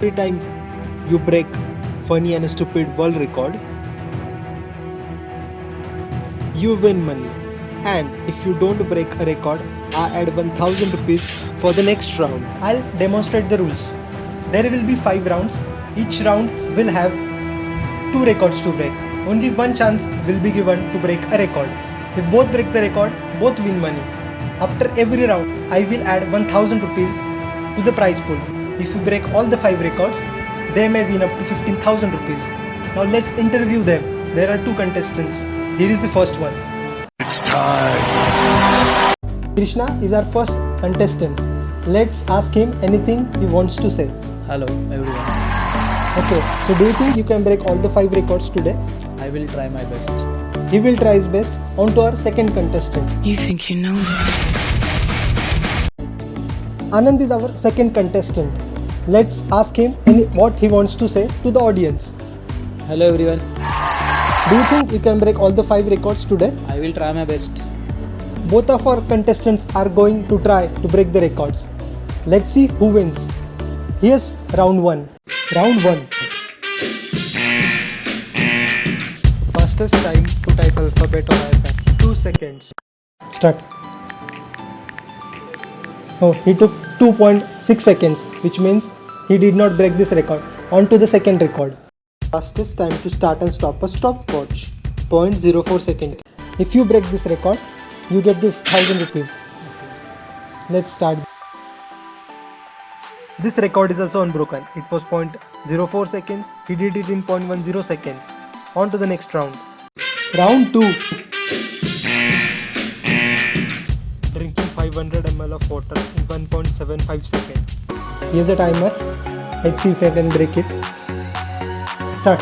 Every time you break funny and stupid world record, you win money. And if you don't break a record, I add 1000 rupees for the next round. I'll demonstrate the rules. There will be 5 rounds. Each round will have 2 records to break. Only one chance will be given to break a record. If both break the record, both win money. After every round, I will add 1000 rupees to the prize pool. If you break all the 5 records, they may win up to 15,000 rupees. Now let's interview them. There are 2 contestants. Here is the first one. It's time. Krishna is our first contestant. Let's ask him anything he wants to say. Hello everyone, Okay, so do you think you can break all the 5 records today? I will try my best. He will try his best. On to our second contestant. You think you know me? Anand is our second contestant. Let's ask him what he wants to say to the audience. Hello everyone, Do you think you can break all the 5 records today? I will try my best. Both of our contestants are going to try to break the records. Let's see who wins. Here's round 1. Round 1. Fastest time to type alphabet on iPad. 2 seconds. Start. Oh, he took 2.6 seconds, which means he did not break this record. On to the second record. Fastest time to start and stop a stopwatch. 0.04 second. If you break this record, you get this 1000 rupees. Let's start. This record is also unbroken. It was 0.04 seconds. He did it in 0.10 seconds. On to the next round. Round 2. Drinking 500 ml of water in 1.75 seconds. Here's a timer. Let's see if I can break it. Start.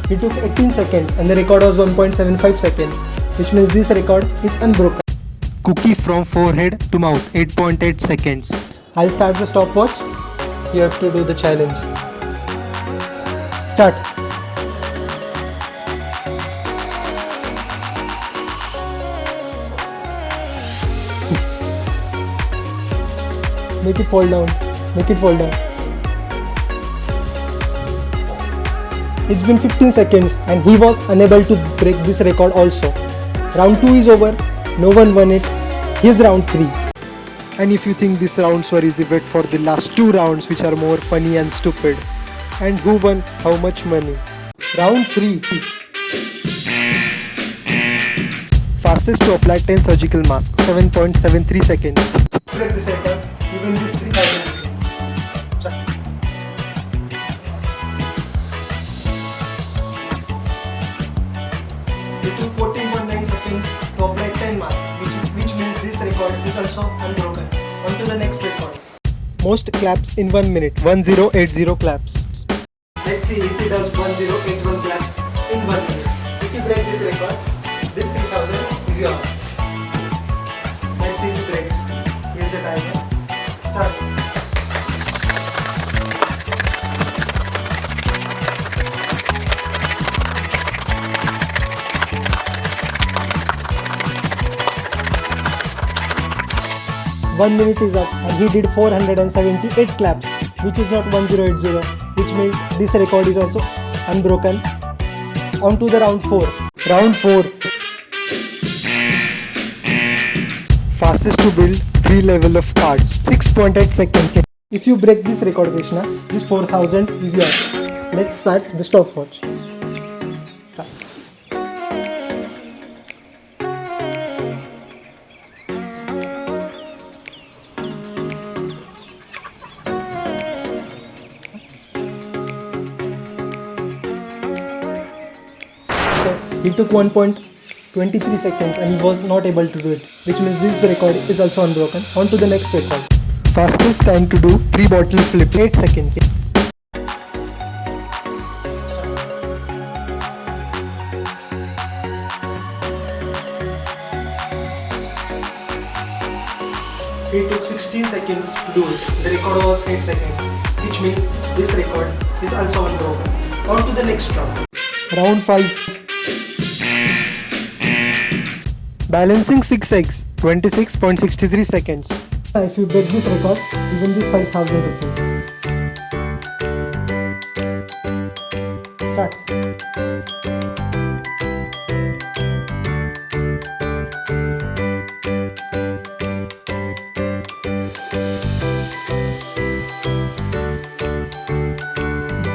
It took 18 seconds and the record was 1.75 seconds, which means this record is unbroken. Cookie from forehead to mouth, 8.8 seconds. I'll start the stopwatch. You have to do the challenge. Start. Make it fall down. Make it fall down. It's been 15 seconds and he was unable to break this record also. Round 2 is over. No one won it. Here's round 3. And if you think these rounds were easy, wait for the last 2 rounds, which are more funny and stupid. And who won how much money? Round 3. Fastest to apply 10 surgical masks, 7.73 seconds. Break this record. You win this 3000 rupees. It took 14.9 seconds to apply 10 masks, which means this record is also unbroken. On to the next record. Most claps in 1 minute, 1080 claps. Let's see if he does 1081 claps in 1 minute. If you break this record, this 3000 is yours. Let's see if he breaks. Here's the timer. Start. One minute is up and he did 478 claps, which is not 1080, which means this record is also unbroken. On to the round 4. Round 4. Fastest to build 3 level of cards, 6.8 seconds. If you break this record, Krishna, this 4000 is yours. Let's start the stopwatch. He took 1.23 seconds and he was not able to do it, which means this record is also unbroken. On to the next record. Fastest time to do 3 bottle flip, 8 seconds. He took 16 seconds to do it. The record was 8 seconds, which means this record is also unbroken. On to the next round. Round 5. Balancing 6 eggs, 26.63 seconds. If you break this record, you win this 5,000 rupees. Start.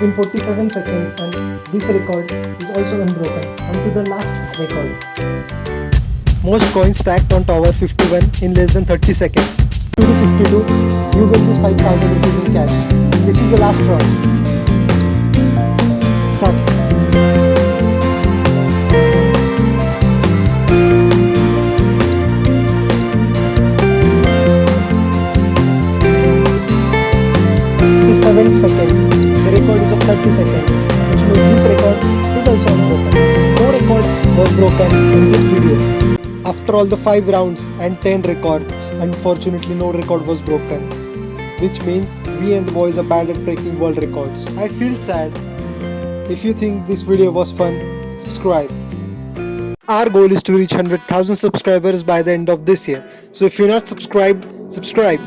In 47 seconds, and this record is also unbroken. On to the last record. Most coins stacked on tower 51 in less than 30 seconds. 2 to 52, you win this 5,000 rupees in cash. This is the last round. Start. 7 seconds. The record is of 30 seconds, which means this record is also unbroken. No record was broken in this video. After all the 5 rounds and 10 records, unfortunately no record was broken. Which means we and the boys are bad at breaking world records. I feel sad. If you think this video was fun, subscribe. Our goal is to reach 100,000 subscribers by the end of this year. So if you're not subscribed, subscribe.